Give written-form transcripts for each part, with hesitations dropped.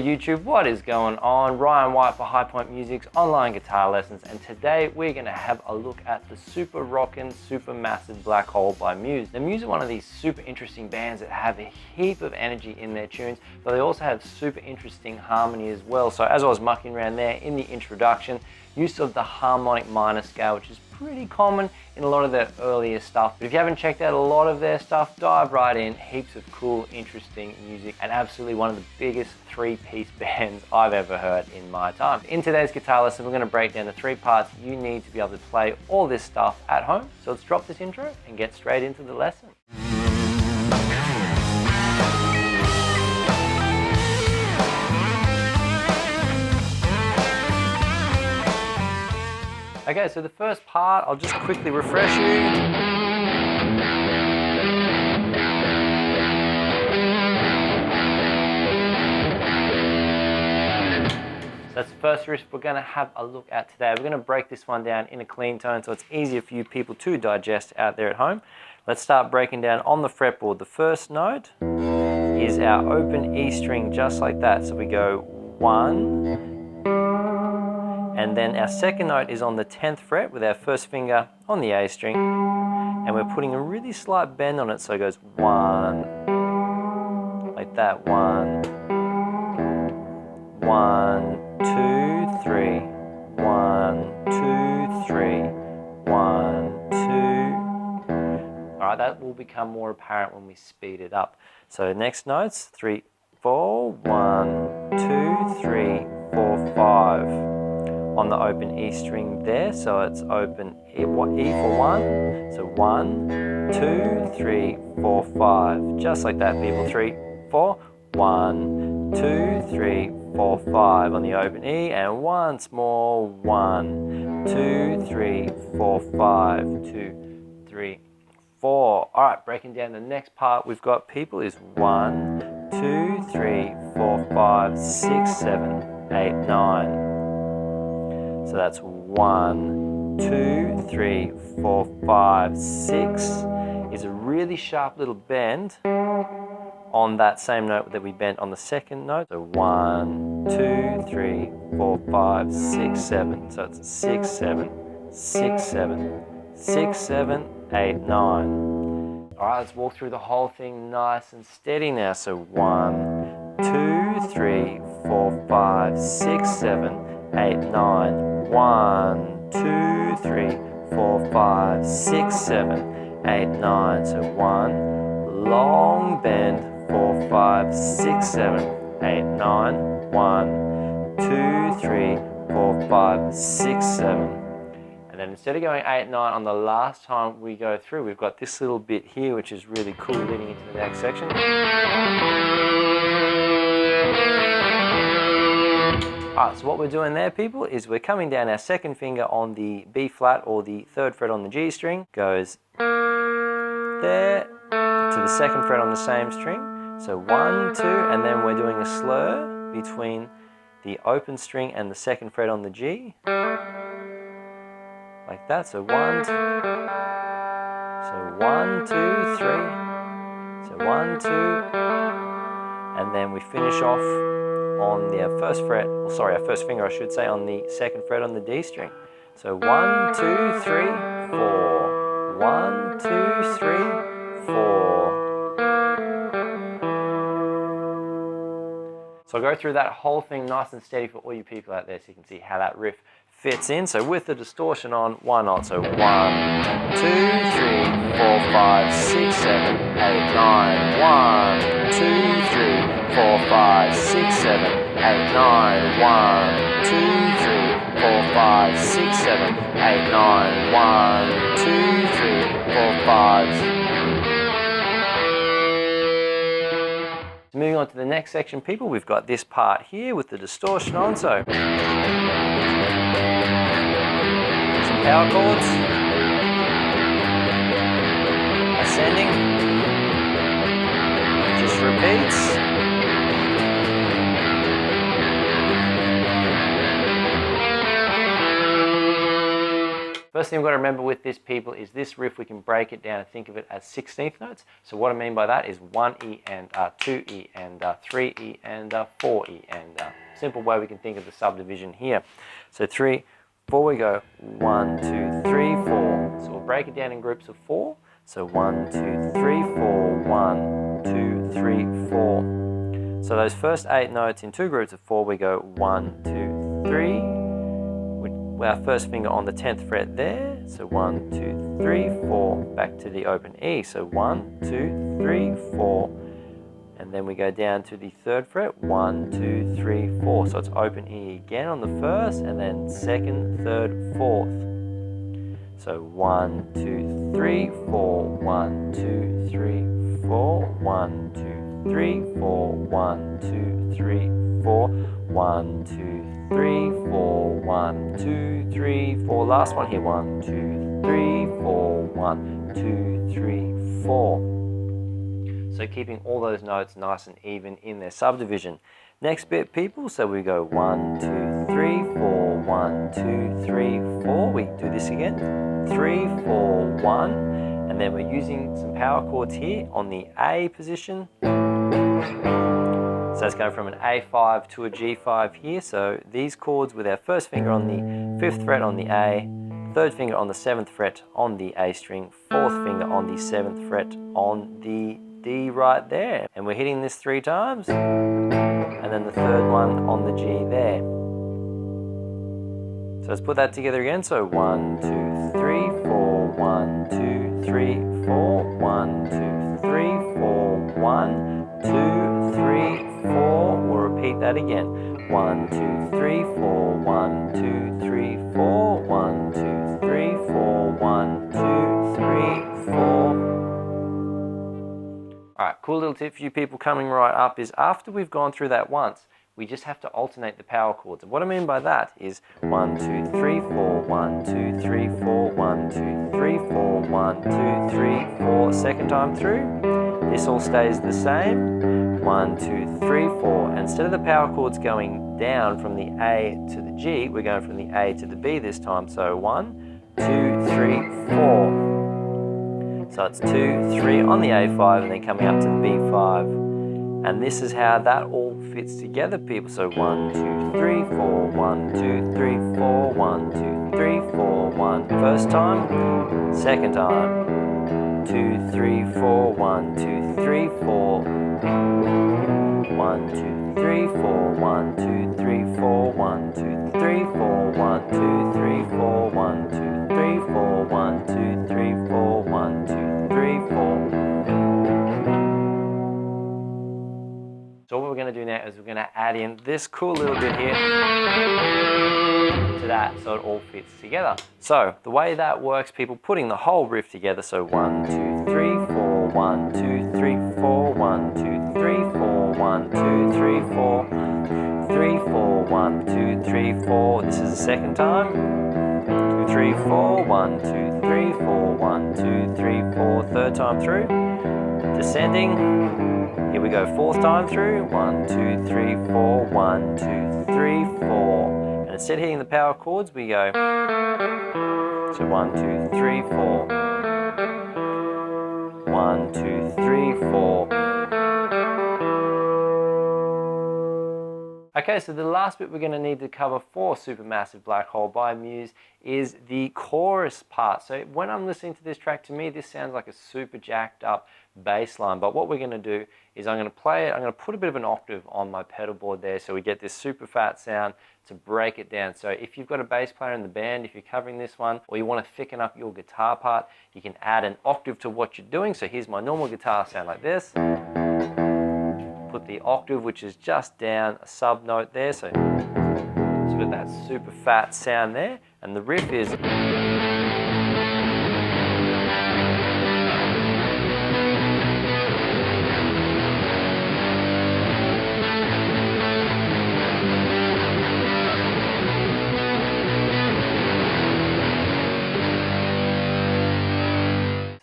there YouTube, what is going on? Ryan White for High Point Music's online guitar lessons, and today we're going to have a look at the super rockin' Supermassive Black Hole by Muse. Now Muse are one of these super interesting bands that have a heap of energy in their tunes, but they also have super interesting harmony as well. So as I was mucking around there in the introduction, use of the harmonic minor scale, which is pretty common in a lot of their earlier stuff. But if you haven't checked out a lot of their stuff, dive right in. Heaps of cool, interesting music, and absolutely one of the biggest three-piece bands I've ever heard in my time. In today's guitar lesson, we're going to break down the 3 parts you need to be able to play all this stuff at home. So let's drop this intro and get straight into the lesson. Okay, so the first part, I'll just quickly refresh you. So that's the first riff we're going to have a look at today. We're going to break this one down in a clean tone so it's easier for you people to digest out there at home. Let's start breaking down on the fretboard. The first note is our open E string, just like that. So we go 1, and then our second note is on the 10th fret with our first finger on the A string, and we're putting a really slight bend on it, so it goes 1, like that, 1, 1, 2, 3, 1, 2, 3, 1, 2. All right, that will become more apparent when we speed it up. So next notes, 3, 4, 1, 2, 3, 4, 5. On the open E string there, so it's open E for 1, so 1, 2, 3, 4, 5, just like that people, 3, 4, 1, 2, 3, 4, 5 on the open E, and once more, 1, 2, 3, 4, 5, 2, 3, 4. All right, breaking down the next part we've got people is 1, 2, 3, 4, 5, 6, 7, 8, 9. So that's 1, 2, 3, 4, 5, 6 is a really sharp little bend on that same note that we bent on the second note. So 1, 2, 3, 4, 5, 6, 7. So it's 6, 7, 6, 7, 6, 7, 8, 9. All right, let's walk through the whole thing nice and steady now. So 1, 2, 3, 4, 5, 6, 7, 8, 9. 1, 2, 3, 4, 5, 6, 7, 8, 9. So 1, long bend, 4, 5, 6, 7, 8, 9. 1, 2, 3, 4, 5, 6, 7. And then instead of going 8, 9 on the last time we go through, we've got this little bit here, which is really cool leading into the next section. Alright, so what we're doing there, people, is we're coming down our second finger on the B flat or the 3rd fret on the G string, goes there to the 2nd fret on the same string. So 1, 2, and then we're doing a slur between the open string and the 2nd fret on the G, like that. So 1, 2, so 1, 2, 3, so 1, 2, and then we finish off on the first fret, or sorry, our first finger I should say, on the 2nd fret on the D string. So 1, 2, 3, 4. 1, 2, 3, 4. So I'll go through that whole thing nice and steady for all you people out there so you can see how that riff fits in. So with the distortion on, why not? So 1, 2, 3, 4, 5, 6, 7, 8, 9. 1, 2, 3, 4, 5, 6, 7, 8, 9. 1, 2, 3, 4, 5, 6, 7, 8, 9. 1, 2, 3, 4, 5. So moving on to the next section, people, we've got this part here with the distortion on. So some power chords, ascending, just repeats. First first thing we've got to remember with this, people, is this riff, we can break it down and think of it as 16th notes. So what I mean by that is 1 E and 2 E and 3 E and 4 E, and simple way we can think of the subdivision here. So 3, 4, we go 1, 2, 3, 4. So we'll break it down in groups of 4. So 1, 2, 3, 4, 1, 2, 3, 4. So those first 8 notes in 2 groups of 4, we go 1, 2, 3. With our first finger on the 10th fret there. So 1, 2, 3, 4. Back to the open E. So 1, 2, 3, 4. And then we go down to the 3rd fret, 1, 2, 3, 4. So it's open E again on the first, and then 2nd, 3rd, 4th. So 1, 2, 3, 4, 1, 2, 3, 4, 1, 2, 3, 4, 1, 2, 3, 4, 1, 2, 3, 4, 1, 2, 3, 4. Last one here, 1, 2, 3, 4, 1, 2, 3, 4. So keeping all those notes nice and even in their subdivision. Next bit, people, so we go 1, 2, 3, 4, 1, 2, 3, 4. We do this again, 3, 4, 1, and then we're using some power chords here on the A position. So it's going from an A5 to a G5 here. So these chords with our first finger on the 5th fret on the A, 3rd finger on the 7th fret on the A string, 4th finger on the 7th fret on the D right there. And we're hitting this 3 times, and then the 3rd one on the G there. So let's put that together again. So 1, 2, 3, 4, 1, 2, 3, 4, 1, 2, 3, 4, 1, 2, 3, 4. We'll repeat that again. 1, 2, 3, 4, 1, 2, 3, 4, 1, 2, 3, 4, 1, 2, 3, 4. Alright, cool little tip for you people coming right up is after we've gone through that once, we just have to alternate the power chords. And what I mean by that is 1, 2, 3, 4, 1, 2, 3, 4, 1, 2, 3, 4, 1, 2, 3, 4. Second time through, this all stays the same. 1, 2, 3, 4. Instead of the power chords going down from the A to the G, we're going from the A to the B this time. So 1, 2, 3, 4. So it's 2, 3 on the A5 and then coming up to the B5. And this is how that all fits together, people. So 1, 2, 3, 4, 1, 2, 3, 4, 1, 2, 3, 4, 1. First time, second time. 2, 3, 4, 1, 2, 3, 4. 1, 2, 3, 4, 1, 2, 3, 4, 1, 2, 3, 4, 1, 2, 3, 4, 1, 2, 3, 4, 1, 2, 3, 4, 1, 2, 3, 4. So what we're going to do now is we're going to add in this cool little bit here to that so it all fits together. So the way that works, people, putting the whole riff together, so 1, 2, 3, 4, 1, 2, 3, 4, 1, 2, 3, 4, 1, 2, 3, 4, 3, 4, 1, 2, 3, 4. This is the second time. 2, 3, 4, 1, 2, 3, 4, 1, 2, 3, 4. Third time through. Descending. Here we go, 4th time through. 1, 2, 3, 4, 1, 2, 3, 4. And instead of hitting the power chords, we go. So 1, 2, 3, 4. 1, 2, 3, 4. Okay, so the last bit we're going to need to cover for Supermassive Black Hole by Muse is the chorus part. So when I'm listening to this track, to me this sounds like a super jacked up bass line, but what we're going to do is I'm going to play it, I'm going to put a bit of an octave on my pedal board there so we get this super fat sound to break it down. So if you've got a bass player in the band, if you're covering this one, or you want to thicken up your guitar part, you can add an octave to what you're doing. So here's my normal guitar sound like this. Put the octave, which is just down a sub note there, so we've got that super fat sound there, and the riff is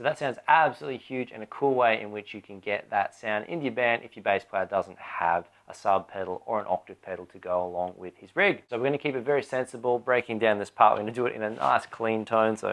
So that sounds absolutely huge, and a cool way in which you can get that sound into your band if your bass player doesn't have a sub pedal or an octave pedal to go along with his rig. So we're going to keep it very sensible, breaking down this part. We're going to do it in a nice clean tone, so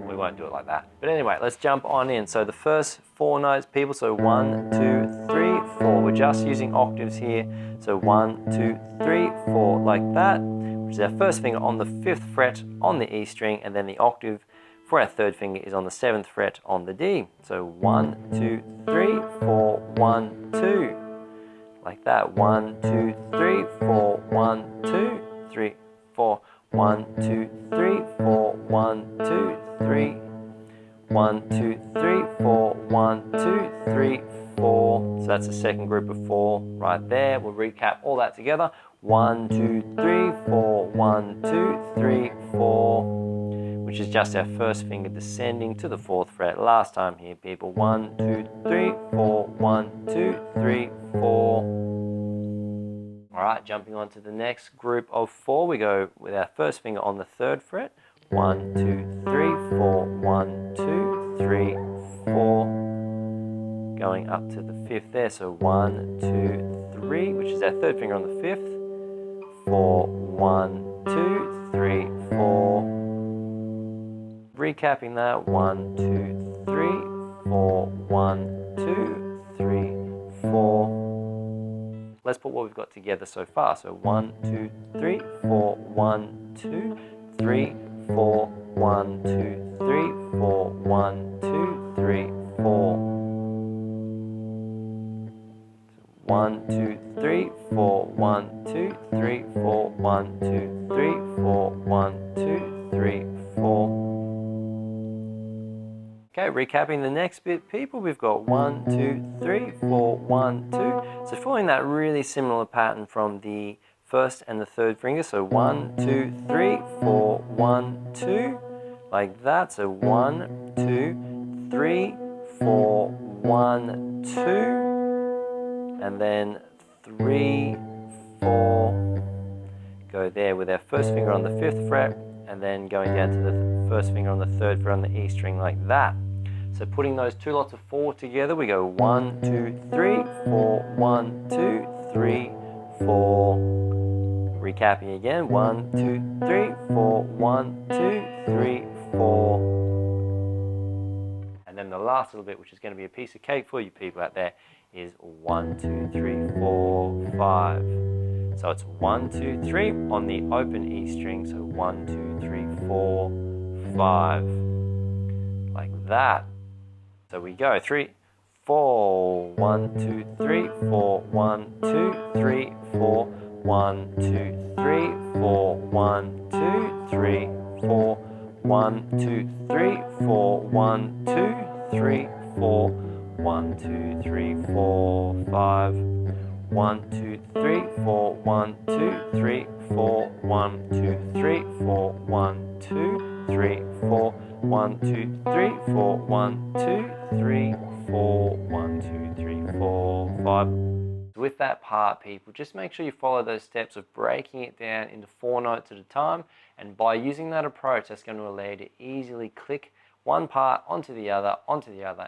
we won't do it like that. But anyway, let's jump on in. So the first 4 notes, people, so 1, 2, 3, 4. We're just using octaves here. So 1, 2, 3, 4, like that, which is our first finger on the 5th fret on the E string, and then the octave for our 3rd finger is on the 7th fret on the D. So 1, 2, 3, 4, 1, 2. Like that. 1, 2, 3, 4, 1, 2, 3, 4. 1, 2, 3, 4, 1, 2, 3. 1, 2, 3, 4, 1, 2, 3, 4. So that's the second group of 4 right there. We'll recap all that together. 1, 2, 3, 4, 1, 2, 3, 4. Which is just our first finger descending to the 4th fret. Last time here, people. 1, 2, 3, 4, 1, 2, 3, 4. Alright, jumping on to the next group of 4, we go with our first finger on the 3rd fret. 1, 2, 3, 4, 1, 2, 3, 4. Going up to the 5th there, so 1, 2, 3, which is our 3rd finger on the 5th. 4, 1, 2, 3, 4. Recapping that, 1, 2, 3, 4, 1, 2, 3, 4. Let's put what we've got together so far. So 1, 2, 3, 4, 1, 2, 3, 4, 1, 2, 3, 4, 1, 2, 3, 4. 1, 2, 3, 4, 1, 2, 3, 4, 1, 2, 3, 4, 1, 2, 3, 4. Okay, recapping the next bit, people, we've got 1, 2, 3, 4, 1, 2. So following that really similar pattern from the 1st and the 3rd finger. So 1, 2, 3, 4, 1, 2, like that. So 1, 2, 3, 4, 1, 2, and then 3, 4. Go there with our first finger on the 5th fret, and then going down to the first finger on the 3rd fret on the E string, like that. So putting those 2 lots of 4 together, we go 1, 2, 3, 4, 1, 2, 3, 4. Recapping again, 1, 2, 3, 4, 1, 2, 3, 4. And then the last little bit, which is going to be a piece of cake for you people out there, is 1, 2, 3, 4, 5. So it's 1, 2, 3 on the open E string. So 1, 2, 3, 4, 5. Like that. So we go 3, 4, 1, 2, 3, 4, 1, 2, 3, 4, 1, 2, 3, 4, 1, 2, 3, 4, 1, 2, 3, 4, 1, 2, 3, 4, 1, 2, 3, 4, 5. 1, 2, 3, 4, 1, 2, 3, 4, 1, 2, 3, 4, 1, 2, 3, 4, 1, 2, 3, 4, 1, 2, 3, 4, 1, 2, 3, 4, 5. With that part, people, just make sure you follow those steps of breaking it down into 4 notes at a time, and by using that approach, that's going to allow you to easily click one part onto the other,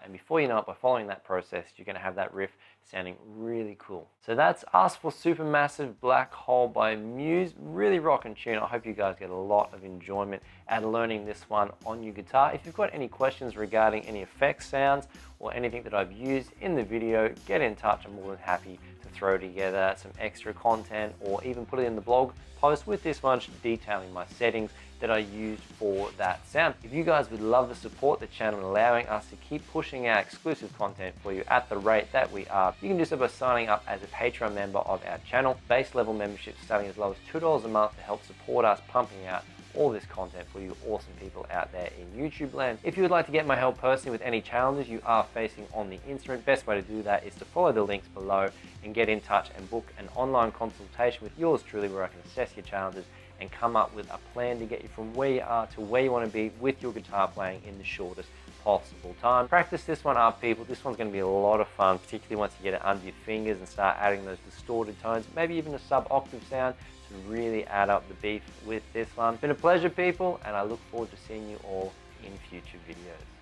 and before you know it, by following that process, you're going to have that riff sounding really cool. So that's us for Supermassive Black Hole by Muse. Really rocking tune. I hope you guys get a lot of enjoyment out of learning this one on your guitar. If you've got any questions regarding any effects, sounds, or anything that I've used in the video, get in touch. I'm more than happy to throw together some extra content, or even put it in the blog post with this one detailing my settings that I used for that sound. If you guys would love to support the channel, allowing us to keep pushing out exclusive content for you at the rate that we are, you can do so by signing up as a Patreon member of our channel. Base level membership starting as low as $2 a month to help support us pumping out all this content for you awesome people out there in YouTube land. If you would like to get my help personally with any challenges you are facing on the instrument, best way to do that is to follow the links below and get in touch and book an online consultation with yours truly, where I can assess your challenges and come up with a plan to get you from where you are to where you want to be with your guitar playing in the shortest possible time. Practice this one up, people. This one's going to be a lot of fun, particularly once you get it under your fingers and start adding those distorted tones, maybe even a sub-octave sound to really add up the beef with this one. It's been a pleasure, people, and I look forward to seeing you all in future videos.